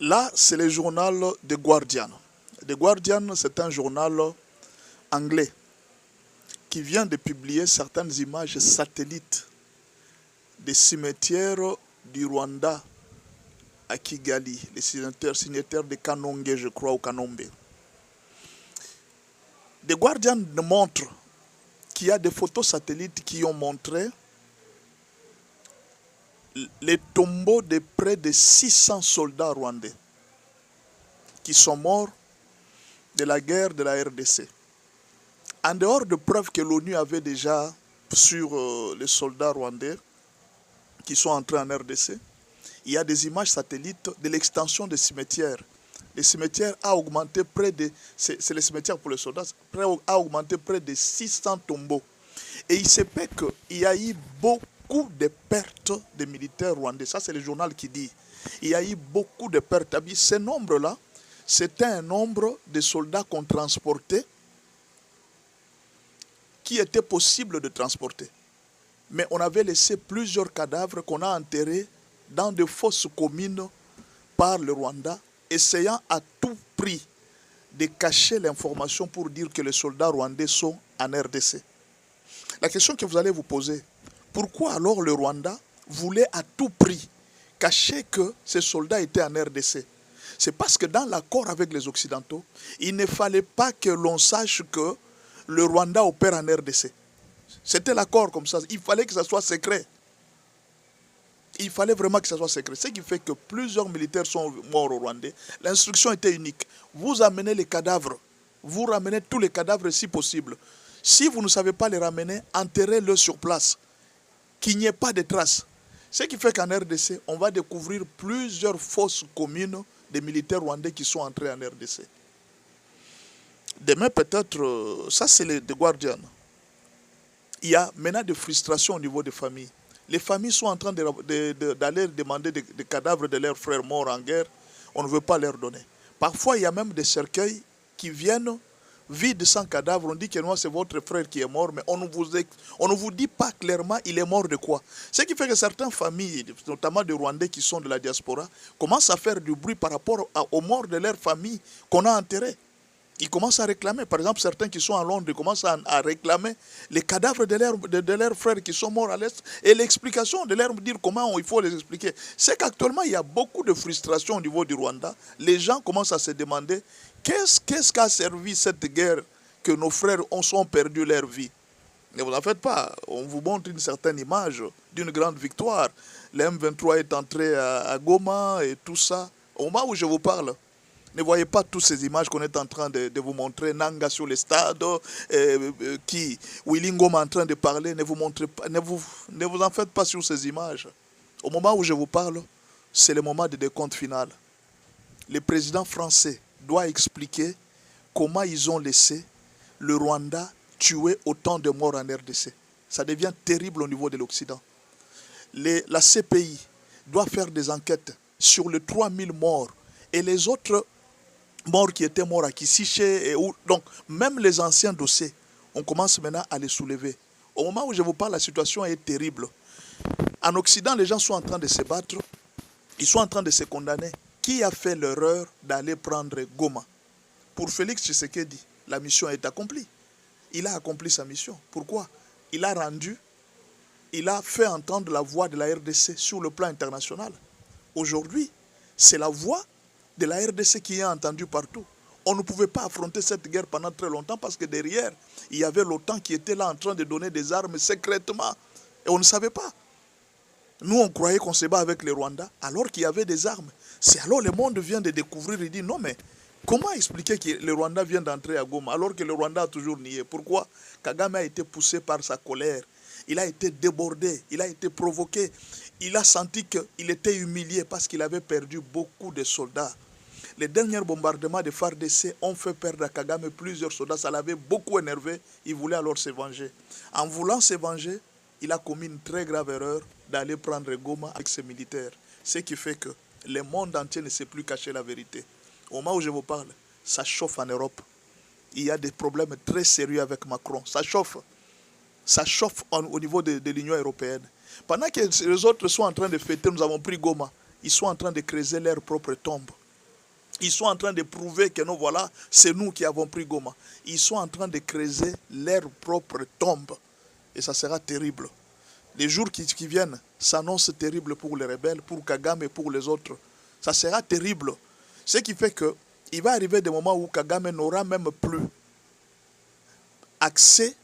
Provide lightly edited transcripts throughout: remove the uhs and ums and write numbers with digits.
Là, c'est le journal The Guardian. The Guardian, c'est un journal anglais qui vient de publier certaines images satellites des cimetières du Rwanda à Kigali, les signataires de Kanonge, je crois, ou Kanombe. The Guardian montre qu'il y a des photos satellites qui ont montré les tombeaux de près de 600 soldats rwandais qui sont morts de la guerre de la RDC. En dehors de preuves que l'ONU avait déjà sur les soldats rwandais qui sont entrés en RDC, il y a des images satellites de l'extension des cimetières. Les cimetières a augmenté près de, c'est les cimetières pour les soldats, a augmenté près de 600 tombeaux. Et il se peut qu'il y a eu beaucoup de pertes de militaires rwandais. Ça, c'est le journal qui dit. Il y a eu beaucoup de pertes. Ce nombre-là, c'était un nombre de soldats qu'on transportait, qui était possible de transporter. Mais on avait laissé plusieurs cadavres qu'on a enterrés dans de fausses communes par le Rwanda, essayant à tout prix de cacher l'information pour dire que les soldats rwandais sont en RDC. La question que vous allez vous poser, pourquoi alors le Rwanda voulait à tout prix cacher que ces soldats étaient en RDC? C'est parce que dans l'accord avec les Occidentaux, il ne fallait pas que l'on sache que le Rwanda opère en RDC. C'était l'accord comme ça. Il fallait que ça soit secret. Il fallait vraiment que ça soit secret. Ce qui fait que plusieurs militaires sont morts au Rwandais. L'instruction était unique. Vous amenez les cadavres. Vous ramenez tous les cadavres si possible. Si vous ne savez pas les ramener, enterrez-les sur place. Qu'il n'y ait pas de traces. Ce qui fait qu'en RDC, on va découvrir plusieurs fausses communes des militaires rwandais qui sont entrés en RDC. Demain, peut-être, ça c'est le The Guardian. Il y a maintenant des frustrations au niveau des familles. Les familles sont en train d'aller demander des cadavres de leurs frères morts en guerre. On ne veut pas leur donner. Parfois, il y a même des cercueils qui viennent vides sans cadavre. On dit que non, c'est votre frère qui est mort, mais on ne vous dit pas clairement il est mort de quoi. Ce qui fait que certaines familles, notamment des Rwandais qui sont de la diaspora, commencent à faire du bruit par rapport aux morts de leur famille qu'on a enterrés. Ils commencent à réclamer, par exemple, certains qui sont à Londres, ils commencent à réclamer les cadavres de leurs frères qui sont morts à l'Est et l'explication de leur dire comment il faut les expliquer. C'est qu'actuellement, il y a beaucoup de frustration au niveau du Rwanda. Les gens commencent à se demander qu'est-ce qu'a servi cette guerre que nos frères ont perdu leur vie. Ne vous en faites pas, on vous montre une certaine image d'une grande victoire. Le M23 est entré à Goma et tout ça. Au moment où je vous parle, ne voyez pas toutes ces images qu'on est en train de vous montrer, Nanga sur le stade, Willy Ngoma en train de parler, ne vous en faites pas sur ces images. Au moment où je vous parle, c'est le moment de décompte final. Le président français doit expliquer comment ils ont laissé le Rwanda tuer autant de morts en RDC. Ça devient terrible au niveau de l'Occident. La CPI doit faire des enquêtes sur les 3000 morts et les autres morts qui étaient morts à Kisiché. Donc, même les anciens dossiers, on commence maintenant à les soulever. Au moment où je vous parle, la situation est terrible. En Occident, les gens sont en train de se battre. Ils sont en train de se condamner. Qui a fait l'erreur d'aller prendre Goma? Pour Félix Tshisekedi, la mission est accomplie. Il a accompli sa mission. Pourquoi? Il a fait entendre la voix de la RDC sur le plan international. Aujourd'hui, c'est la voix de la RDC qui est entendue partout. On ne pouvait pas affronter cette guerre pendant très longtemps parce que derrière, il y avait l'OTAN qui était là en train de donner des armes secrètement. Et on ne savait pas. Nous, on croyait qu'on se bat avec les Rwandais alors qu'il y avait des armes. C'est alors le monde vient de découvrir et dit non mais comment expliquer que le Rwanda vient d'entrer à Goma alors que le Rwanda a toujours nié? Pourquoi? Kagame a été poussé par sa colère. Il a été débordé, il a été provoqué. Il a senti qu'il était humilié parce qu'il avait perdu beaucoup de soldats. Les derniers bombardements de FARDC ont fait perdre à Kagame plusieurs soldats. Ça l'avait beaucoup énervé. Il voulait alors se venger. En voulant se venger, il a commis une très grave erreur d'aller prendre Goma avec ses militaires. Ce qui fait que le monde entier ne sait plus cacher la vérité. Au moment où je vous parle, ça chauffe en Europe. Il y a des problèmes très sérieux avec Macron. Ça chauffe. Ça chauffe au niveau de l'Union européenne. Pendant que les autres sont en train de fêter, nous avons pris Goma. Ils sont en train de creuser leur propre tombe. Ils sont en train de prouver que non, voilà, c'est nous qui avons pris Goma. Ils sont en train de creuser leur propre tombe. Et ça sera terrible. Les jours qui viennent s'annoncent terribles pour les rebelles, pour Kagame et pour les autres. Ça sera terrible. Ce qui fait qu'il va arriver des moments où Kagame n'aura même plus accès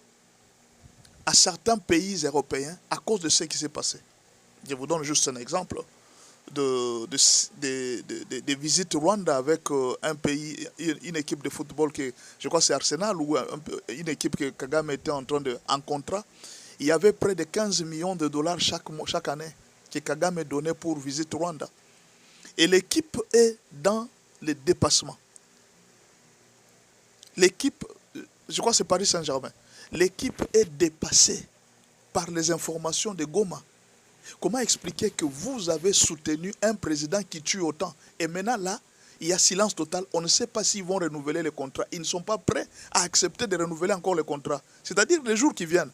à certains pays européens à cause de ce qui s'est passé. Je vous donne juste un exemple de visites Rwanda avec un pays, une équipe de football que je crois c'est Arsenal ou une équipe que Kagame était en train en contrat. Il y avait près de 15 millions de dollars chaque année que Kagame donnait pour visite Rwanda. Et l'équipe est dans le dépassement. L'équipe, je crois que c'est Paris Saint-Germain, l'équipe est dépassée par les informations de Goma. Comment expliquer que vous avez soutenu un président qui tue autant? Et maintenant là, il y a silence total. On ne sait pas s'ils vont renouveler les contrats. Ils ne sont pas prêts à accepter de renouveler encore les contrats. C'est-à-dire les jours qui viennent.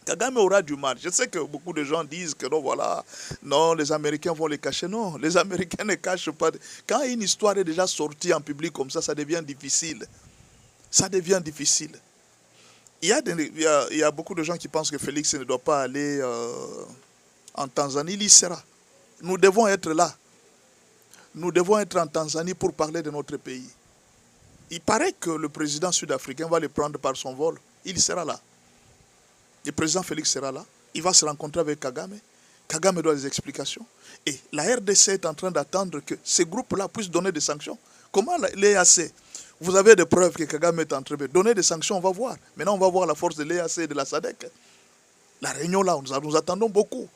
Kagame aura du mal. Je sais que beaucoup de gens disent que non, voilà, non, les Américains vont les cacher. Non, les Américains ne cachent pas. Quand une histoire est déjà sortie en public comme ça devient difficile. Ça devient difficile. Il y a beaucoup de gens qui pensent que Félix ne doit pas aller en Tanzanie. Il y sera. Nous devons être là. Nous devons être en Tanzanie pour parler de notre pays. Il paraît que le président sud-africain va le prendre par son vol. Il sera là. Le président Félix sera là. Il va se rencontrer avec Kagame. Kagame doit des explications. Et la RDC est en train d'attendre que ces groupes-là puissent donner des sanctions. Comment l'EAC? Vous avez des preuves que Kagame est en train de donner des sanctions, on va voir. Maintenant, on va voir la force de l'EAC et de la SADC. La réunion là, nous attendons beaucoup.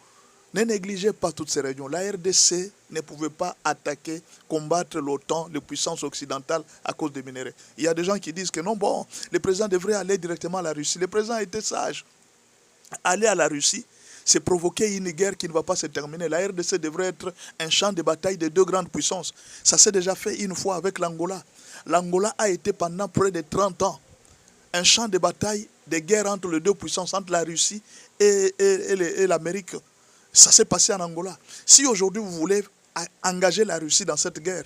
Ne négligez pas toutes ces réunions. La RDC ne pouvait pas attaquer, combattre l'OTAN, les puissances occidentales à cause des minéraux. Il y a des gens qui disent que non, bon, le président devrait aller directement à la Russie. Le président a été sage. Aller à la Russie, c'est provoquer une guerre qui ne va pas se terminer. La RDC devrait être un champ de bataille de deux grandes puissances. Ça s'est déjà fait une fois avec l'Angola. L'Angola a été pendant près de 30 ans un champ de bataille de guerre entre les deux puissances, entre la Russie et l'Amérique. Ça s'est passé en Angola. Si aujourd'hui vous voulez engager la Russie dans cette guerre,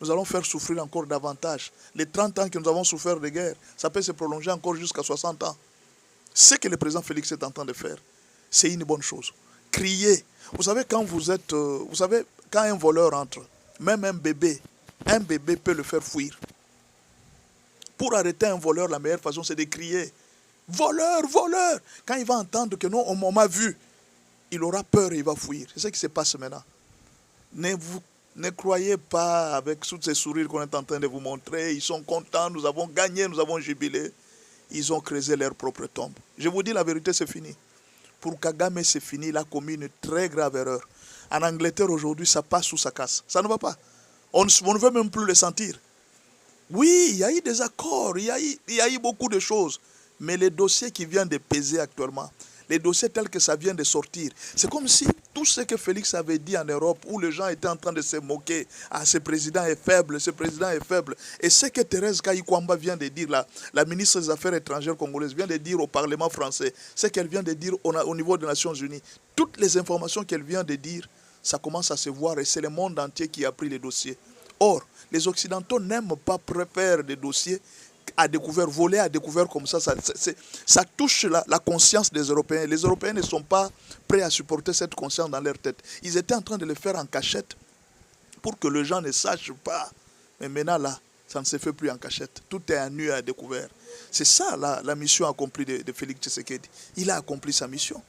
nous allons faire souffrir encore davantage. Les 30 ans que nous avons souffert de guerre, ça peut se prolonger encore jusqu'à 60 ans. Ce que le président Félix est en train de faire, c'est une bonne chose. Crier. Vous savez, quand quand un voleur entre, même un bébé peut le faire fuir. Pour arrêter un voleur, la meilleure façon, c'est de crier. Voleur, voleur! Quand il va entendre que non, on m'a vu, il aura peur et il va fuir. C'est ce qui se passe maintenant. Ne croyez pas avec tous ces sourires qu'on est en train de vous montrer. Ils sont contents, nous avons gagné, nous avons jubilé. Ils ont creusé leur propre tombe. Je vous dis la vérité, c'est fini. Pour Kagame, c'est fini. Il a commis une très grave erreur. En Angleterre, aujourd'hui, ça passe ou ça casse. Ça ne va pas. On ne veut même plus le sentir. Oui, il y a eu des accords, il y a eu beaucoup de choses. Mais les dossiers qui viennent de peser actuellement, les dossiers tels que ça vient de sortir, c'est comme si tout ce que Félix avait dit en Europe, où les gens étaient en train de se moquer, ah, ce président est faible, ce président est faible. Et ce que Thérèse Kayikwamba vient de dire, la ministre des Affaires étrangères congolaise vient de dire au Parlement français, ce qu'elle vient de dire au niveau des Nations Unies, toutes les informations qu'elle vient de dire, ça commence à se voir et c'est le monde entier qui a pris les dossiers. Or, les Occidentaux n'aiment pas préparer des dossiers à découvert, voler à découvert comme ça. Ça touche la conscience des Européens. Les Européens ne sont pas prêts à supporter cette conscience dans leur tête. Ils étaient en train de le faire en cachette pour que les gens ne sachent pas. Mais maintenant, là, ça ne se fait plus en cachette. Tout est à nu et à découvert. C'est ça la mission accomplie de Félix Tshisekedi. Il a accompli sa mission.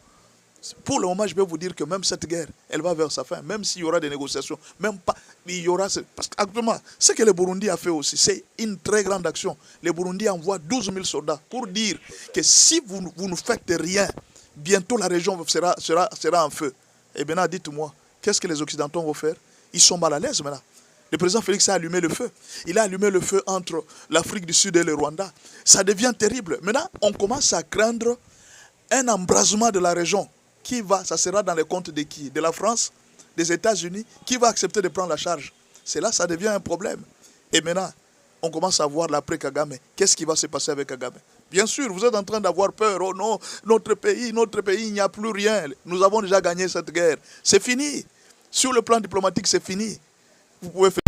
Pour le moment, je vais vous dire que même cette guerre, elle va vers sa fin. Même s'il y aura des négociations, même pas, il y aura... Parce qu'actuellement, ce que le Burundi a fait aussi, c'est une très grande action. Le Burundi envoie 12 000 soldats pour dire que si vous ne faites rien, bientôt la région sera en feu. Et maintenant, dites-moi, qu'est-ce que les Occidentaux vont faire? Ils sont mal à l'aise maintenant. Le président Félix a allumé le feu. Il a allumé le feu entre l'Afrique du Sud et le Rwanda. Ça devient terrible. Maintenant, on commence à craindre un embrasement de la région. Ça sera dans les comptes de qui? De la France, des États-Unis? Qui va accepter de prendre la charge? C'est là, ça devient un problème. Et maintenant, on commence à voir l'après Kagame. Qu'est-ce qui va se passer avec Kagame? Bien sûr, vous êtes en train d'avoir peur. Oh non, notre pays, il n'y a plus rien. Nous avons déjà gagné cette guerre. C'est fini. Sur le plan diplomatique, c'est fini. Vous pouvez faire